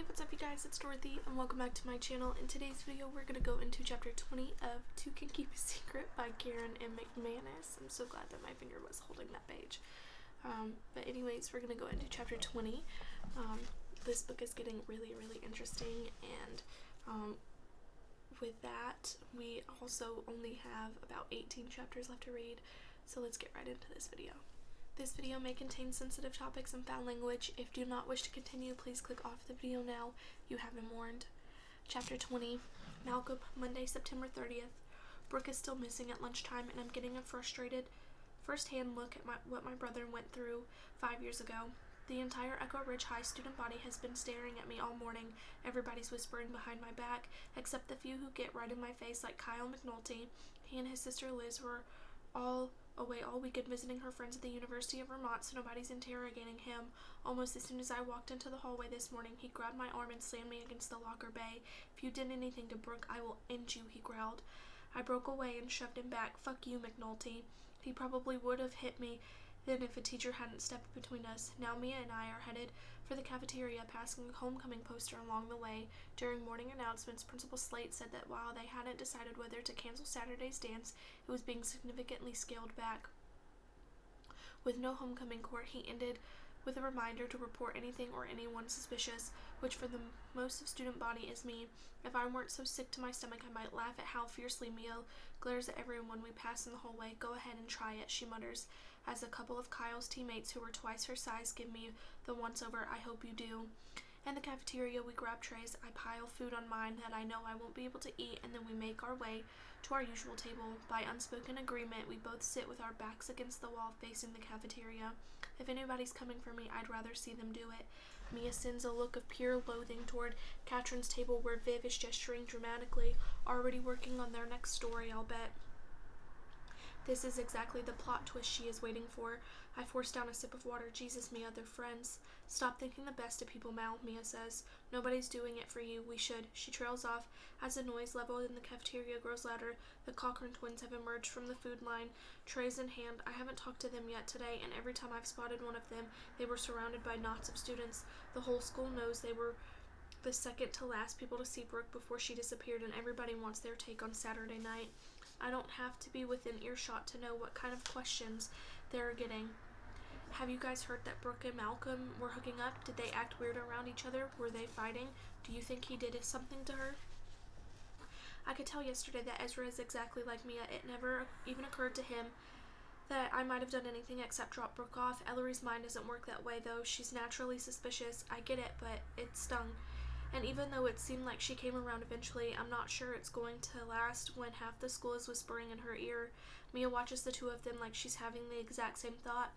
what's up you guys, it's Dorothy and welcome back to my channel. In today's video we're going to go into chapter 20 of Two Can Keep a Secret by Karen and McManus. I'm so glad that my finger was holding that page. But anyways, we're going to go into chapter 20. This book is getting really interesting, and with that we also only have about 18 chapters left to read, so let's get right into this video. This video may contain sensitive topics and foul language. If you do not wish to continue, please click off the video now. You have been warned. Chapter 20. Malcolm, Monday, September 30th. Brooke is still missing at lunchtime, and I'm getting a frustrated first-hand look at what my brother went through 5 years ago. The entire Echo Ridge High student body has been staring at me all morning. Everybody's whispering behind my back, except the few who get right in my face, like Kyle McNulty. He and his sister Liz were all away all weekend visiting her friends at the University of Vermont, so nobody's interrogating him. Almost as soon as I walked into the hallway this morning, he grabbed my arm and slammed me against the locker bay. "If you did anything to Brooke, I will end you," he growled. I broke away and shoved him back. "Fuck you, McNulty." He probably would have hit me then if a teacher hadn't stepped between us. Now Mia and I are headed for the cafeteria, passing a homecoming poster along the way. During morning announcements, Principal Slate said that while they hadn't decided whether to cancel Saturday's dance, it was being significantly scaled back. With no homecoming court, he ended with a reminder to report anything or anyone suspicious, which for the most of student body is me. If I weren't so sick to my stomach, I might laugh at how fiercely Mia glares at everyone we pass in the hallway. "Go ahead and try it," she mutters, as a couple of Kyle's teammates who were twice her size give me the once-over "I hope you do." In the cafeteria, we grab trays. I pile food on mine that I know I won't be able to eat, and then we make our way to our usual table. By unspoken agreement, we both sit with our backs against the wall facing the cafeteria. If anybody's coming for me, I'd rather see them do it. Mia sends a look of pure loathing toward Katrin's table, where Viv is gesturing dramatically, already working on their next story, I'll bet. This is exactly the plot twist she is waiting for. I force down a sip of water. "Jesus, Mia, they're friends." "Stop thinking the best of people, Mal," Mia says. "Nobody's doing it for you. We should." She trails off. As the noise level in the cafeteria grows louder, the Cochran twins have emerged from the food line, trays in hand. I haven't talked to them yet today, and every time I've spotted one of them, they were surrounded by knots of students. The whole school knows they were the second to last people to see Brooke before she disappeared, and everybody wants their take on Saturday night. I don't have to be within earshot to know what kind of questions they're getting. "Have you guys heard that Brooke and Malcolm were hooking up? Did they act weird around each other? Were they fighting? Do you think he did something to her?" I could tell yesterday that Ezra is exactly like Mia. It never even occurred to him that I might have done anything except drop Brooke off. Ellery's mind doesn't work that way, though. She's naturally suspicious. I get it, but it stung. And even though it seemed like she came around eventually, I'm not sure it's going to last when half the school is whispering in her ear. Mia watches the two of them like she's having the exact same thought.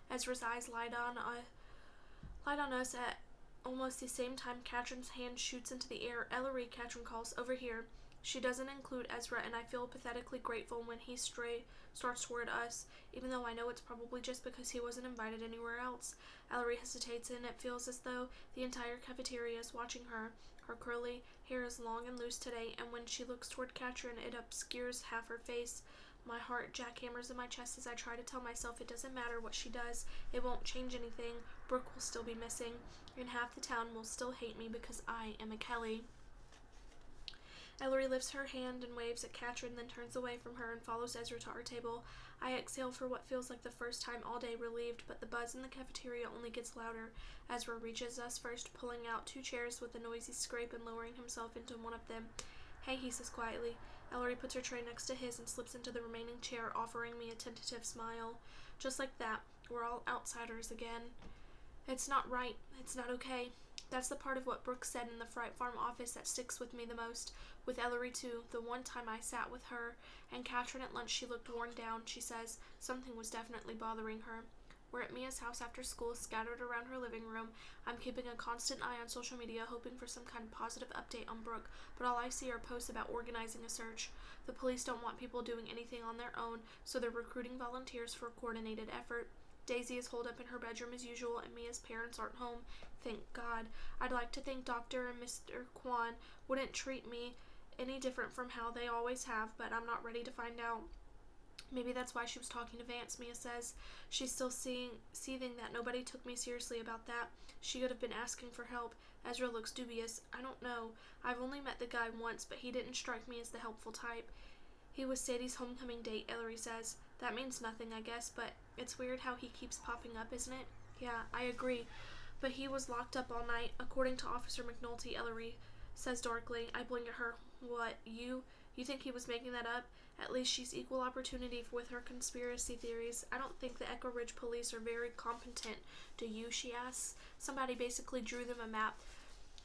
Ezra's eyes light on us at almost the same time Katrin's hand shoots into the air. "Ellery," Katrin calls, "over here." She doesn't include Ezra, and I feel pathetically grateful when he starts toward us, even though I know it's probably just because he wasn't invited anywhere else. Ellery hesitates, and it feels as though the entire cafeteria is watching her. Her curly hair is long and loose today, and when she looks toward Katrin, it obscures half her face. My heart jackhammers in my chest as I try to tell myself it doesn't matter what she does. It won't change anything. Brooke will still be missing, and half the town will still hate me because I am a Kelly. Ellery lifts her hand and waves at Katrin, then turns away from her and follows Ezra to our table. I exhale for what feels like the first time all day, relieved, but the buzz in the cafeteria only gets louder. Ezra reaches us first, pulling out 2 chairs with a noisy scrape and lowering himself into one of them. "Hey," he says quietly. Ellery puts her tray next to his and slips into the remaining chair, offering me a tentative smile. Just like that, we're all outsiders again. It's not right. It's not okay. That's the part of what Brooke said in the Fright Farm office that sticks with me the most. With Ellery, too. The one time I sat with her and Katrin at lunch, she looked worn down, she says. Something was definitely bothering her. We're at Mia's house after school, scattered around her living room. I'm keeping a constant eye on social media, hoping for some kind of positive update on Brooke, but all I see are posts about organizing a search. The police don't want people doing anything on their own, so they're recruiting volunteers for a coordinated effort. Daisy is holed up in her bedroom as usual, and Mia's parents aren't home. Thank God. I'd like to think Dr. and Mr. Kwan wouldn't treat me any different from how they always have, but I'm not ready to find out. Maybe that's why she was talking to Vance, Mia says. She's still seething that nobody took me seriously about that. She could have been asking for help. Ezra looks dubious. I don't know. I've only met the guy once, but he didn't strike me as the helpful type. He was Sadie's homecoming date, Ellery says. That means nothing, I guess, but it's weird how he keeps popping up, isn't it? Yeah, I agree. But he was locked up all night, according to Officer McNulty, Ellery says darkly. I blink at her. What, you? You think he was making that up? At least she's equal opportunity with her conspiracy theories. I don't think the Echo Ridge police are very competent. Do you? She asks. Somebody basically drew them a map.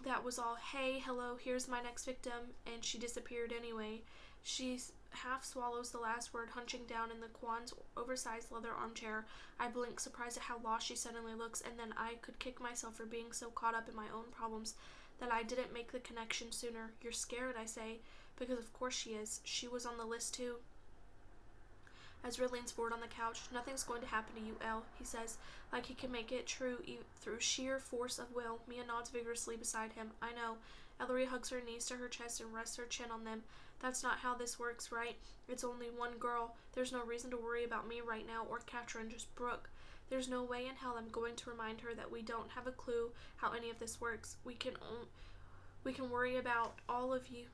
That was all. Hey, hello, here's my next victim, and she disappeared anyway. She half swallows the last word, hunching down in the Quan's oversized leather armchair. I blink, surprised at how lost she suddenly looks, and then I could kick myself for being so caught up in my own problems that I didn't make the connection sooner. You're scared, I say, because of course she is. She was on the list too. Ezra leans forward on the couch. Nothing's going to happen to you, Elle, he says, like he can make it true through sheer force of will. Mia nods vigorously beside him. I know. Ellery hugs her knees to her chest and rests her chin on them. That's not how this works, right? It's only one girl. There's no reason to worry about me right now or Katrin, just Brooke. There's no way in hell I'm going to remind her that we don't have a clue how any of this works. We can worry about all of you,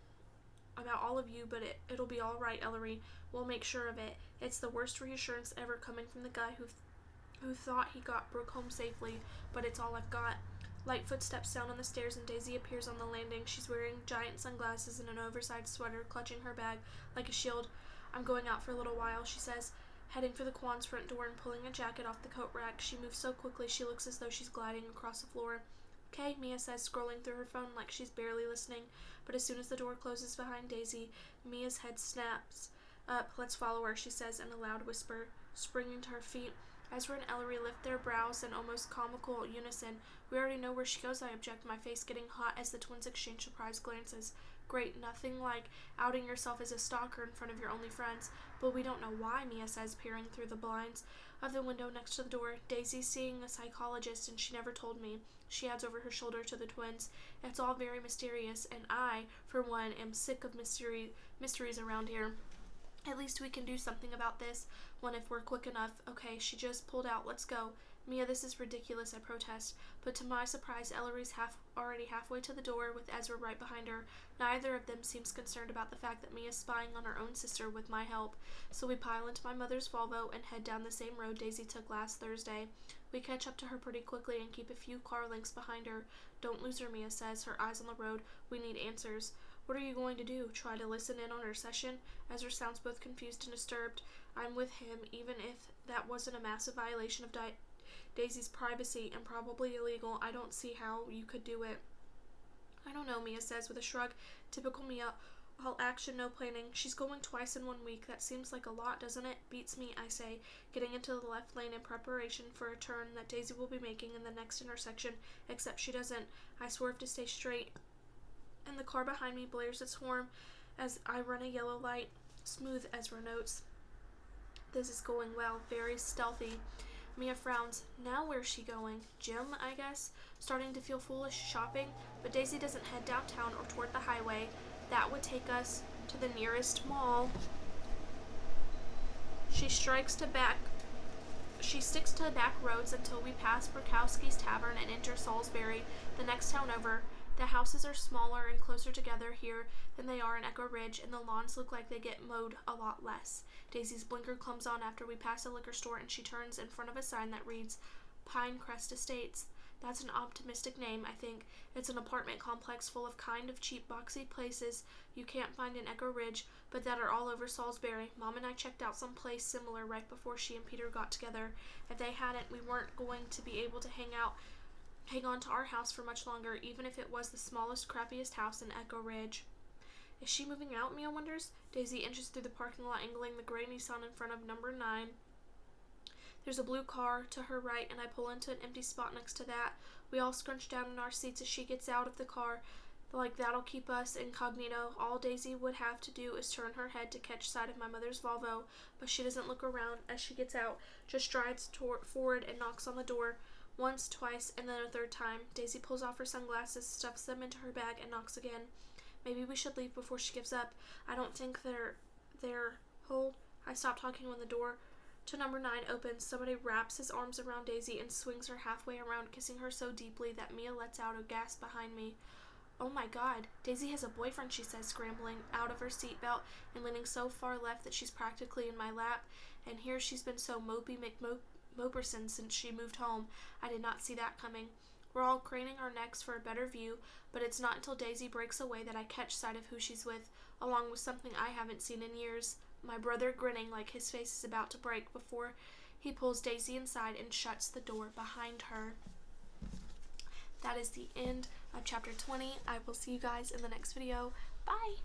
but it'll be all right, Ellery. We'll make sure of it. It's the worst reassurance ever coming from the guy who thought he got Brooke home safely, but it's all I've got. Light footsteps down on the stairs and Daisy appears on the landing. She's wearing giant sunglasses and an oversized sweater, clutching her bag like a shield. I'm going out for a little while, she says, heading for the Quan's front door and pulling a jacket off the coat rack. She moves so quickly she looks as though she's gliding across the floor. Okay, Mia says, scrolling through her phone like she's barely listening, but as soon as the door closes behind Daisy, Mia's head snaps up. Let's follow her, she says in a loud whisper, springing to her feet. Ezra and Ellery lift their brows in almost comical unison. We already know where she goes, I object, my face getting hot as the twins exchange surprised glances. Great, nothing like outing yourself as a stalker in front of your only friends. But we don't know why, Mia says, peering through the blinds of the window next to the door. Daisy's seeing a psychologist and she never told me. She adds over her shoulder to the twins. It's all very mysterious, and I, for one, am sick of mysteries around here. At least we can do something about this one if we're quick enough. Okay, she just pulled out. Let's go. Mia, this is ridiculous, I protest. But to my surprise, Ellery's already halfway to the door with Ezra right behind her. Neither of them seems concerned about the fact that Mia's spying on her own sister with my help. So we pile into my mother's Volvo and head down the same road Daisy took last Thursday. We catch up to her pretty quickly and keep a few car lengths behind her. Don't lose her, Mia says, her eyes on the road. We need answers. What are you going to do? Try to listen in on her session? Ezra sounds both confused and disturbed. I'm with him, even if that wasn't a massive violation of Daisy's privacy and probably illegal. I don't see how you could do it. I don't know, Mia says with a shrug. Typical Mia. All action, no planning. She's going twice in 1 week. That seems like a lot, doesn't it? Beats me, I say, getting into the left lane in preparation for a turn that Daisy will be making in the next intersection, except she doesn't. I swerve to stay straight, and the car behind me blares its horn as I run a yellow light. Smooth, Ezra notes. This is going well. Very stealthy. Mia frowns. Now where's she going? Gym, I guess? Starting to feel foolish shopping, but Daisy doesn't head downtown or toward the highway. That would take us to the nearest mall. She sticks to back roads until we pass Burkowski's Tavern and enter Salisbury, the next town over. The houses are smaller and closer together here than they are in Echo Ridge, and the lawns look like they get mowed a lot less. Daisy's blinker comes on after we pass a liquor store, and she turns in front of a sign that reads Pinecrest Estates. That's an optimistic name, I think. It's an apartment complex full of kind of cheap, boxy places you can't find in Echo Ridge, but that are all over Salisbury. Mom and I checked out some place similar right before she and Peter got together. If they hadn't, we weren't going to be able to hang on to our house for much longer, even if it was the smallest, crappiest house in Echo Ridge. Is she moving out, Mia wonders? Daisy inches through the parking lot, angling the gray Nissan in front of number 9. There's a blue car to her right, and I pull into an empty spot next to that. We all scrunch down in our seats as she gets out of the car. Like that'll keep us incognito. All Daisy would have to do is turn her head to catch sight of my mother's Volvo, but she doesn't look around as she gets out, just strides forward and knocks on the door. Once, twice, and then a third time. Daisy pulls off her sunglasses, stuffs them into her bag, and knocks again. Maybe we should leave before she gives up. I don't think they're hold. I stop talking when the door To number 9 opens. Somebody wraps his arms around Daisy and swings her halfway around, kissing her so deeply that Mia lets out a gasp behind me. Oh my god, Daisy has a boyfriend, she says, scrambling out of her seatbelt and leaning so far left that she's practically in my lap. And here she's been so mopey McMoperson since she moved home. I did not see that coming. We're all craning our necks for a better view, but it's not until Daisy breaks away that I catch sight of who she's with, along with something I haven't seen in years. My brother grinning like his face is about to break before he pulls Daisy inside and shuts the door behind her. That is the end of chapter 20. I will see you guys in the next video. Bye!